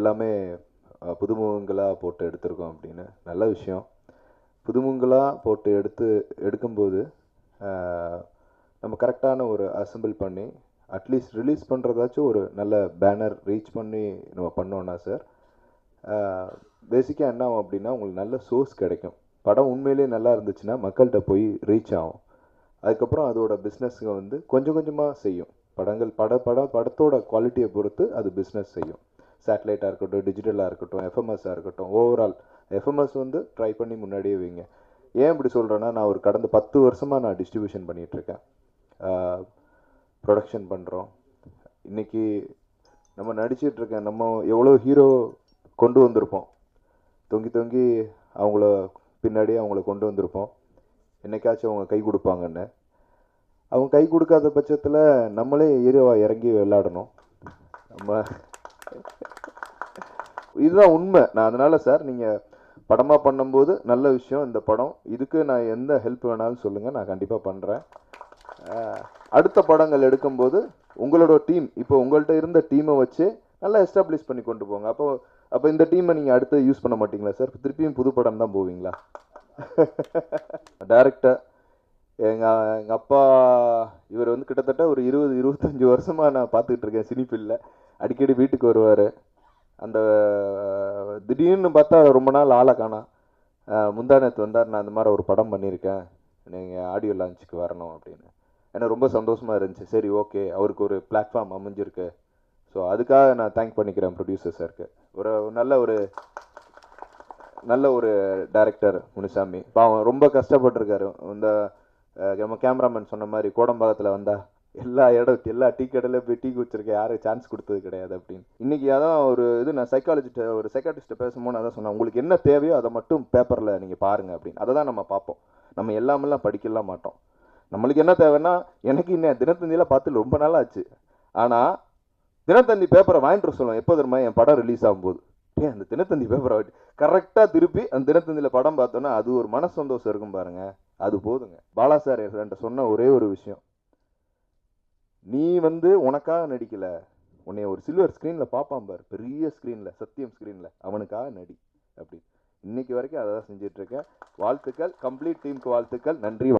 எல்லாமே புதுமுகங்களாக போட்டு எடுத்திருக்கோம் அப்படின்னு. நல்ல விஷயம். புதுமுகங்களாக போட்டு எடுக்கும்போது நம்ம கரெக்டான ஒரு அசம்பிள் பண்ணி அட்லீஸ்ட் ரிலீஸ் பண்ணுறதாச்சும் ஒரு நல்ல பேனர் ரீச் பண்ணி நம்ம பண்ணோன்னா சார், பேசிக்காக என்ன ஆகும் அப்படின்னா உங்களுக்கு நல்ல சோர்ஸ் கிடைக்கும். படம் உண்மையிலேயே நல்லா இருந்துச்சுன்னா மக்கள்கிட்ட போய் ரீச் ஆகும். அதுக்கப்புறம் அதோட பிஸ்னஸுங்க வந்து கொஞ்சம் கொஞ்சமாக செய்யும். படத்தோட குவாலிட்டியை பொறுத்து அது பிஸ்னஸ் செய்யும். சேட்டலைட்டாக இருக்கட்டும், டிஜிட்டலாக இருக்கட்டும், எஃப்எம்எஸ்ஸாக இருக்கட்டும், ஓவரால் எஃப்எம்எஸ் வந்து ட்ரை பண்ணி முன்னாடியே வைங்க. ஏன் இப்படி சொல்கிறேன்னா, நான் ஒரு கடந்த 10 வருஷமாக நான் டிஸ்ட்ரிபியூஷன் பண்ணிகிட்ருக்கேன், ப்ரொடக்ஷன் பண்ணுறோம். இன்றைக்கி நம்ம நடிச்சிட்ருக்கேன், நம்ம எவ்வளோ ஹீரோ கொண்டு வந்திருப்போம், தொங்கி தொங்கி அவங்கள பின்னாடியே அவங்கள கொண்டு வந்திருப்போம். என்னைக்காச்சும் அவங்க கை கொடுப்பாங்கன்னு. அவங்க கை கொடுக்காத பட்சத்தில் நம்மளே ஹீரோவாக இறங்கி விளையாடணும். நம்ம இதுதான் உண்மை. நான் அதனால் சார், நீங்கள் படமாக பண்ணும்போது நல்ல விஷயம் இந்த படம். இதுக்கு நான் எந்த ஹெல்ப் வேணாலும் சொல்லுங்கள், நான் கண்டிப்பாக பண்ணுறேன். அடுத்த படங்கள் எடுக்கும்போது உங்களோட டீம், இப்போ உங்கள்கிட்ட இருந்த டீமை வச்சு நல்லா எஸ்டாப்ளிஷ் பண்ணி கொண்டு போங்க. அப்போ இந்த டீமை நீங்கள் அடுத்து யூஸ் பண்ண மாட்டீங்களா சார்? திருப்பியும் புது படம் தான் போவீங்களா? டைரக்டர் எங்கள் அப்பா, இவர் வந்து கிட்டத்தட்ட ஒரு 20-25 வருஷமாக நான் பார்த்துக்கிட்டு இருக்கேன் சினி ஃபீல்டில். அடிக்கடி வீட்டுக்கு வருவார். அந்த திடீர்னு பார்த்தா ரொம்ப நாள் ஆளை காணோம். முந்தானத்து வந்தார், நான் இந்த மாதிரி ஒரு படம் பண்ணியிருக்கேன், நீங்கள் ஆடியோ லான்ச்சுக்கு வரணும் அப்படின்னு. எனக்கு ரொம்ப சந்தோஷமாக இருந்துச்சு. சரி, ஓகே, அவருக்கு ஒரு பிளாட்ஃபார்ம் அமைஞ்சிருக்கு. ஸோ அதுக்காக நான் தேங்க் பண்ணிக்கிறேன் ப்ரொடியூசர் சாருக்கு. நல்ல ஒரு டைரக்டர் முனுசாமி. பாவம் ரொம்ப கஷ்டப்பட்டுருக்காரு. இந்த நம்ம கேமராமேன் சொன்ன மாதிரி கோடம்பாக்கத்தில் வந்தால் எல்லா டீ கடையில் போய் டீ குடிச்சிருக்கேன், யாரும் சான்ஸ் கொடுத்தது கிடையாது அப்படின்னு. இன்றைக்கி அதான் நான் சைக்காட்ரிஸ்ட்டை பேசும்போது அதான் சொன்னேன், உங்களுக்கு என்ன தேவையோ அதை மட்டும் பேப்பரில் நீங்கள் பாருங்கள் அப்படின்னு. அதை தான் நம்ம பார்ப்போம். நம்ம எல்லாமெல்லாம் படிக்கலாம் மாட்டோம். நம்மளுக்கு என்ன தேவைன்னா, எனக்கு இன்னும் தினத்தந்தியில் பார்த்து ரொம்ப நாள் ஆச்சு, ஆனால் தினத்தந்தி பேப்பரை வாங்கிட்டு சொல்லுவோம். எப்போ தெரியுமா? என் படம் ரிலீஸ் ஆகும்போது அந்த தினத்தந்தி பேப்பரை வாங்கி கரெக்டாக திருப்பி அந்த தினத்தந்தியில் படம் பார்த்தோன்னா அது ஒரு மன சந்தோஷம் இருக்கும் பாருங்க, அது போதுங்க. பாலா சார் என்கிட்ட சொன்ன ஒரே ஒரு விஷயம், நீ வந்து உனக்காக நடிக்கல, உன்னை ஒரு சில்வர் ஸ்க்ரீனில் பார்ப்பான் பார், பெரிய ஸ்க்ரீனில், சத்தியம் ஸ்க்ரீனில், அவனுக்காக நடி அப்படி. இன்னைக்கு வரைக்கும் அதை தான் செஞ்சிட்ருக்கேன். வாழ்த்துக்கள், கம்ப்ளீட் டீமுக்கு வாழ்த்துக்கள். நன்றி.